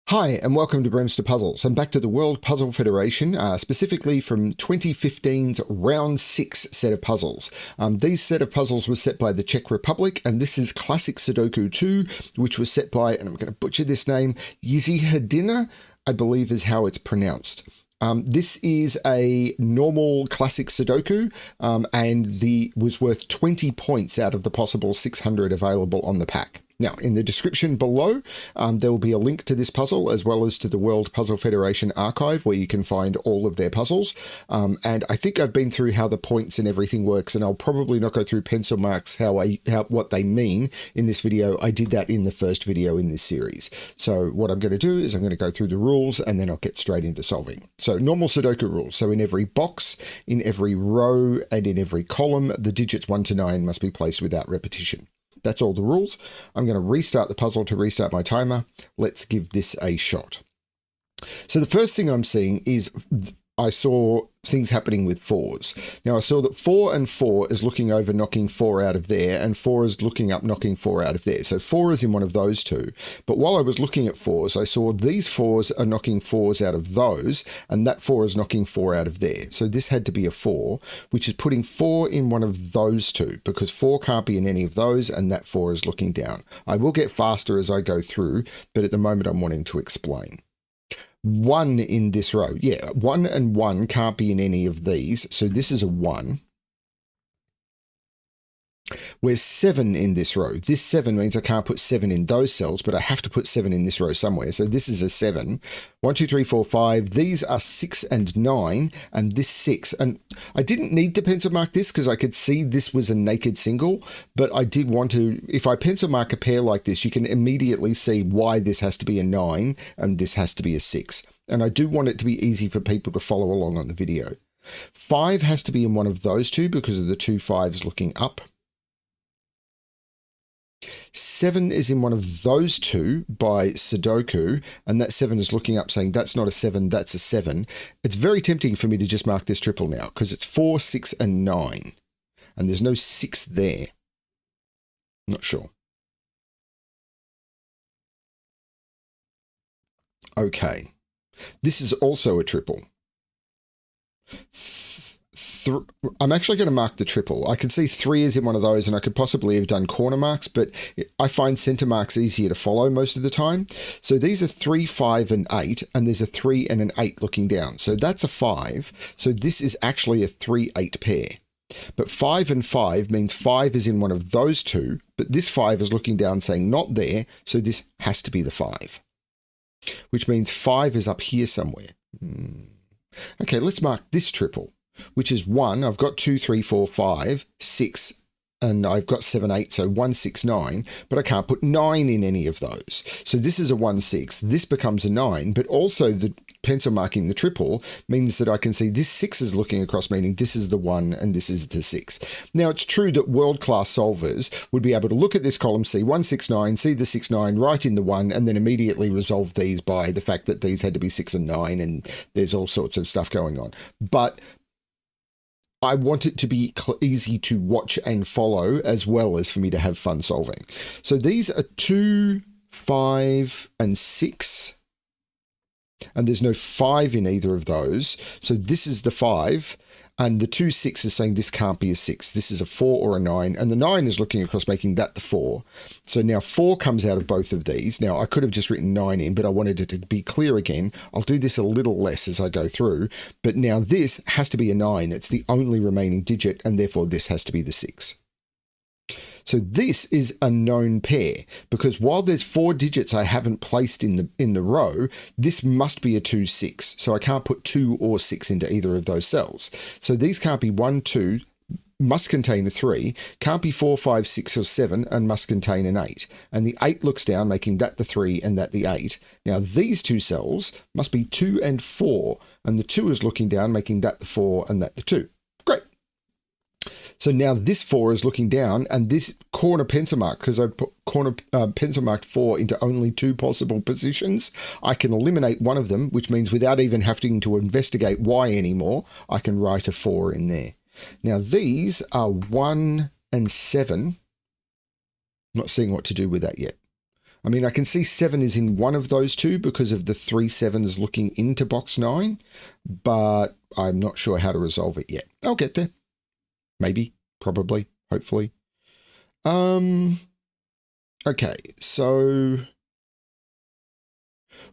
Hi, and welcome to BremSter Puzzles. I'm back to the World Puzzle Federation, specifically from 2015's Round 6 set of puzzles. These set of puzzles were set by the Czech Republic, and this is Classic Sudoku 2, which was set by, and I'm going to butcher this name, Yzihedina, I believe is how it's pronounced. This is a normal classic Sudoku, and was worth 20 points out of the possible 600 available on the pack. Now, in the description below, there will be a link to this puzzle as well as to the World Puzzle Federation archive where you can find all of their puzzles. And I think I've been through how the points and everything works, and I'll probably not go through pencil marks what they mean in this video. I did that in the first video in this series. So what I'm going to do is I'm going to go through the rules and then I'll get straight into solving. So normal Sudoku rules. So in every box, in every row, and in every column, the digits 1 to 9 must be placed without repetition. That's all the rules. I'm going to restart the puzzle to restart my timer. Let's give this a shot. So the first thing I'm seeing is I saw things happening with 4s. Now I saw that 4 and 4 is looking over, knocking 4 out of there, and 4 is looking up, knocking 4 out of there. So 4 is in one of those two. But while I was looking at 4s, I saw these 4s are knocking 4s out of those, and that 4 is knocking 4 out of there. So this had to be a 4, which is putting 4 in one of those two, because 4 can't be in any of those, and that 4 is looking down. I will get faster as I go through, but at the moment I'm wanting to explain. 1 in this row. Yeah, 1 and 1 can't be in any of these. So this is a 1. Where's 7 in this row? This 7 means I can't put 7 in those cells, but I have to put 7 in this row somewhere. So this is a 7. 1, 2, 3, 4, 5. These are 6 and 9, and this 6. And I didn't need to pencil mark this because I could see this was a naked single, but I did want to, if I pencil mark a pair like this, you can immediately see why this has to be a 9 and this has to be a 6. And I do want it to be easy for people to follow along on the video. 5 has to be in one of those two because of the two 5s looking up. 7 is in one of those two by Sudoku, and that 7 is looking up saying that's not a 7, that's a 7. It's very tempting for me to just mark this triple now because it's 4, 6, and 9, and there's no 6 there. Not sure. Okay, this is also a triple. I'm actually going to mark the triple. I can see 3 is in one of those, and I could possibly have done corner marks, but I find center marks easier to follow most of the time. So these are 3, 5, and 8, and there's a 3 and an 8 looking down. So that's a 5. So this is actually a 3, 8 pair. But 5 and 5 means 5 is in one of those two, but this 5 is looking down saying not there, so this has to be the 5. Which means 5 is up here somewhere. Okay, let's mark this triple, which is 1. I've got 2, 3, 4, 5, 6, and I've got 7, 8, so 1, 6, 9, but I can't put 9 in any of those. So this is a 1, 6. This becomes a 9, but also the pencil marking the triple means that I can see this 6 is looking across, meaning this is the 1 and this is the 6. Now, it's true that world-class solvers would be able to look at this column, see 1, 6, 9, see the 6, 9, write in the 1, and then immediately resolve these by the fact that these had to be 6 and 9, and there's all sorts of stuff going on. But I want it to be easy to watch and follow as well as for me to have fun solving. So these are 2, 5, and 6. And there's no 5 in either of those. So this is the 5. And the 2, 6 is saying this can't be a 6. This is a 4 or a 9. And the 9 is looking across, making that the 4. So now 4 comes out of both of these. Now, I could have just written 9 in, but I wanted it to be clear again. I'll do this a little less as I go through. But now this has to be a 9. It's the only remaining digit, and therefore this has to be the 6. So this is a known pair, because while there's 4 digits I haven't placed in the row, this must be a 2, 6. So I can't put 2 or 6 into either of those cells. So these can't be 1, 2, must contain a 3, can't be 4, 5, 6, or 7, and must contain an 8. And the 8 looks down, making that the 3 and that the 8. Now these two cells must be 2 and 4, and the 2 is looking down, making that the 4 and that the 2. Great. So now this 4 is looking down, and this corner pencil mark, because I put corner pencil marked 4 into only 2 possible positions, I can eliminate one of them, which means without even having to investigate why anymore, I can write a 4 in there. Now these are 1 and 7. I'm not seeing what to do with that yet. I mean, I can see 7 is in one of those two because of the 3 7s looking into box 9, but I'm not sure how to resolve it yet. I'll get there. Maybe, probably, hopefully. Okay, so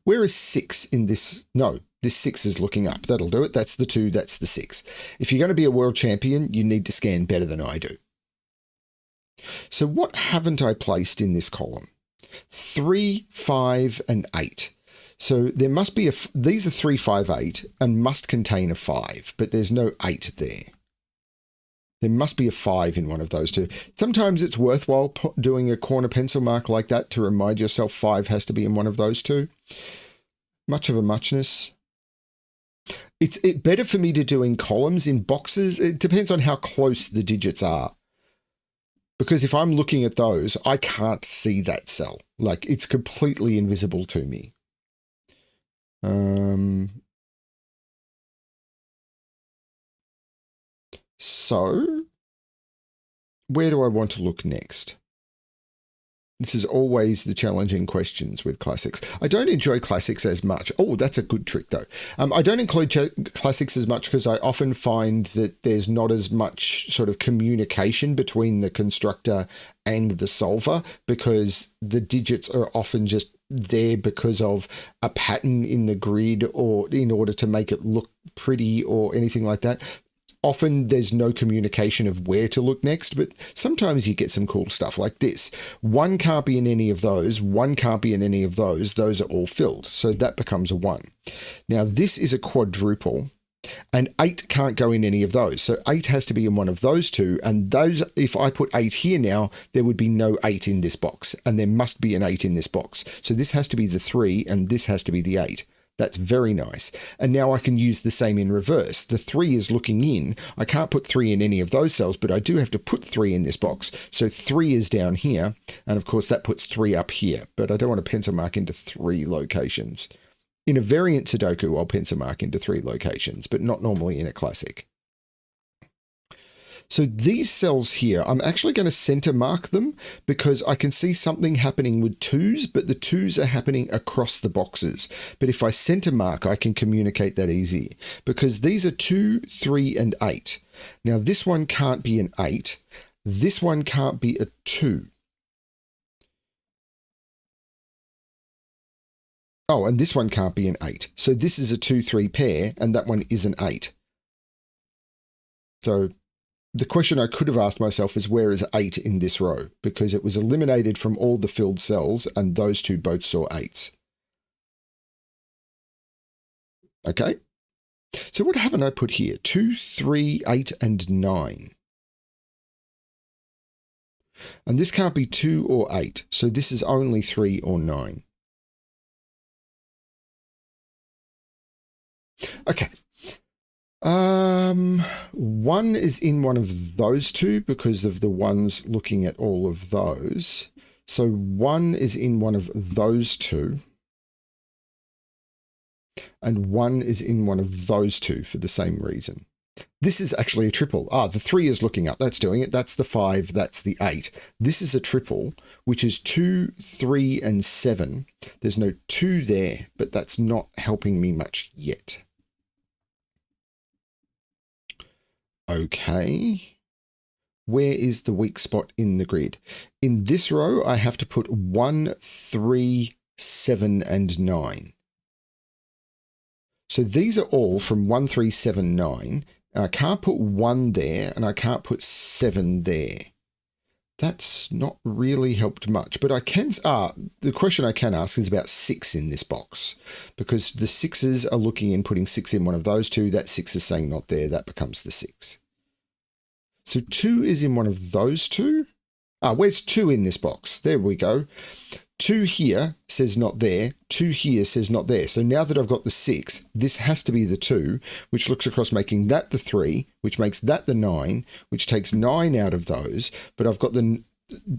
where is 6 in this? No, this 6 is looking up. That'll do it. That's the 2, that's the 6. If you're going to be a world champion, you need to scan better than I do. So what haven't I placed in this column? 3, 5, and 8. So there must be these are 3, 5, 8 and must contain a 5, but there's no 8 there. There must be a 5 in one of those two. Sometimes it's worthwhile doing a corner pencil mark like that to remind yourself 5 has to be in one of those two. Much of a muchness. It's better for me to do in columns. In boxes, it depends on how close the digits are. Because if I'm looking at those, I can't see that cell. Like, it's completely invisible to me. So, where do I want to look next? This is always the challenging questions with classics. I don't enjoy classics as much. Oh, that's a good trick though. I don't include classics as much because I often find that there's not as much sort of communication between the constructor and the solver because the digits are often just there because of a pattern in the grid or in order to make it look pretty or anything like that. Often there's no communication of where to look next, but sometimes you get some cool stuff like this. 1 can't be in any of those, 1 can't be in any of those. Those are all filled. So that becomes a 1. Now this is a quadruple and 8 can't go in any of those. So 8 has to be in one of those two. And those, if I put 8 here now, there would be no 8 in this box and there must be an 8 in this box. So this has to be the 3 and this has to be the 8. That's very nice. And now I can use the same in reverse. The 3 is looking in. I can't put 3 in any of those cells, but I do have to put 3 in this box. So 3 is down here. And of course that puts 3 up here, but I don't want to pencil mark into 3 locations. In a variant Sudoku, I'll pencil mark into 3 locations, but not normally in a classic. So these cells here, I'm actually going to center mark them because I can see something happening with 2s, but the 2s are happening across the boxes. But if I center mark, I can communicate that easy because these are 2, 3, and 8. Now this one can't be an 8. This one can't be a 2. Oh, and this one can't be an 8. So this is a 2-3 pair, and that one is an 8. So the question I could have asked myself is where is 8 in this row? Because it was eliminated from all the filled cells and those two both saw 8s. Okay. So what haven't I put here? 2, 3, 8, and 9. And this can't be 2 or 8. So this is only 3 or 9. Okay. 1 is in one of those two because of the ones looking at all of those. So 1 is in one of those two. And 1 is in one of those two for the same reason. This is actually a triple. The 3 is looking up. That's doing it. That's the 5. That's the 8. This is a triple, which is 2, 3, and 7. There's no 2 there, but that's not helping me much yet. Okay, where is the weak spot in the grid? In this row, I have to put 1, 3, 7, and 9. So these are all from 1, 3, 7, 9. And I can't put 1 there, and I can't put 7 there. That's not really helped much, but I can, the question I can ask is about 6 in this box, because the 6s are looking and putting 6 in one of those two. That 6 is saying not there. That becomes the 6. So 2 is in one of those two. Where's 2 in this box? There we go. 2 here says not there. 2 here says not there. So now that I've got the 6, this has to be the 2, which looks across making that the 3, which makes that the 9, which takes 9 out of those. But I've got the,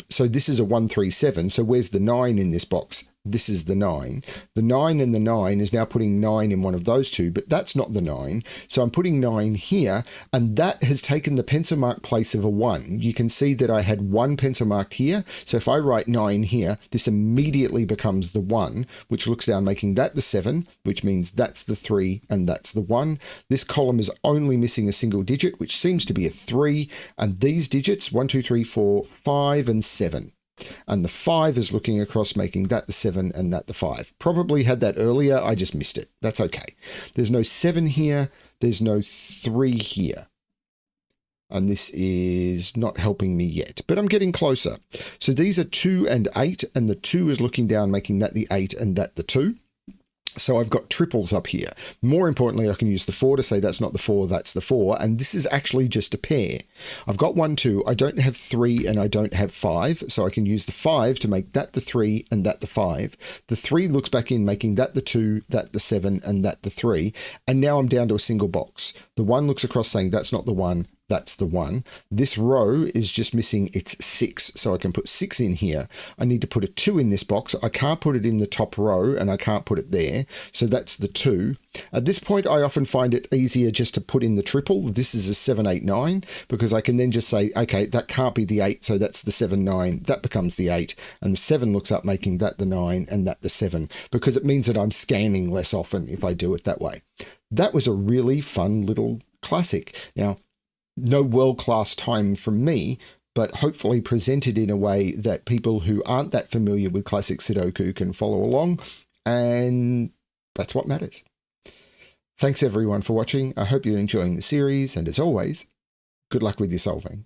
so this is a 1, 3, 7. So where's the 9 in this box? this is the 9. The 9 and the 9 is now putting 9 in one of those two, but that's not the 9. So I'm putting 9 here, and that has taken the pencil mark place of a 1. You can see that I had 1 pencil marked here. So if I write 9 here, this immediately becomes the 1, which looks down, making that the 7, which means that's the 3 and that's the 1. This column is only missing a single digit, which seems to be a 3. And these digits, 1, 2, 3, 4, 5, and 7. And the 5 is looking across, making that the 7 and that the 5. Probably had that earlier, I just missed it. That's okay. There's no 7 here, there's no 3 here. And this is not helping me yet, but I'm getting closer. So these are 2 and 8, and the 2 is looking down, making that the 8 and that the 2. So I've got triples up here. More importantly, I can use the 4 to say that's not the 4, that's the 4. And this is actually just a pair. I've got 1, 2. I don't have 3 and I don't have 5. So I can use the 5 to make that the 3 and that the 5. The 3 looks back in, making that the 2, that the 7 and that the 3. And now I'm down to a single box. The 1 looks across saying that's not the 1. That's the 1. This row is just missing its 6, so I can put 6 in here. I need to put a 2 in this box. I can't put it in the top row, and I can't put it there, so that's the 2. At this point, I often find it easier just to put in the triple. This is a 7, 8, 9, because I can then just say, okay, that can't be the 8, so that's the 7, 9. That becomes the 8, and the 7 looks up, making that the 9 and that the 7, because it means that I'm scanning less often if I do it that way. That was a really fun little classic. Now, no world-class time from me, but hopefully presented in a way that people who aren't that familiar with classic Sudoku can follow along, and that's what matters. Thanks everyone for watching. I hope you're enjoying the series, and as always, good luck with your solving.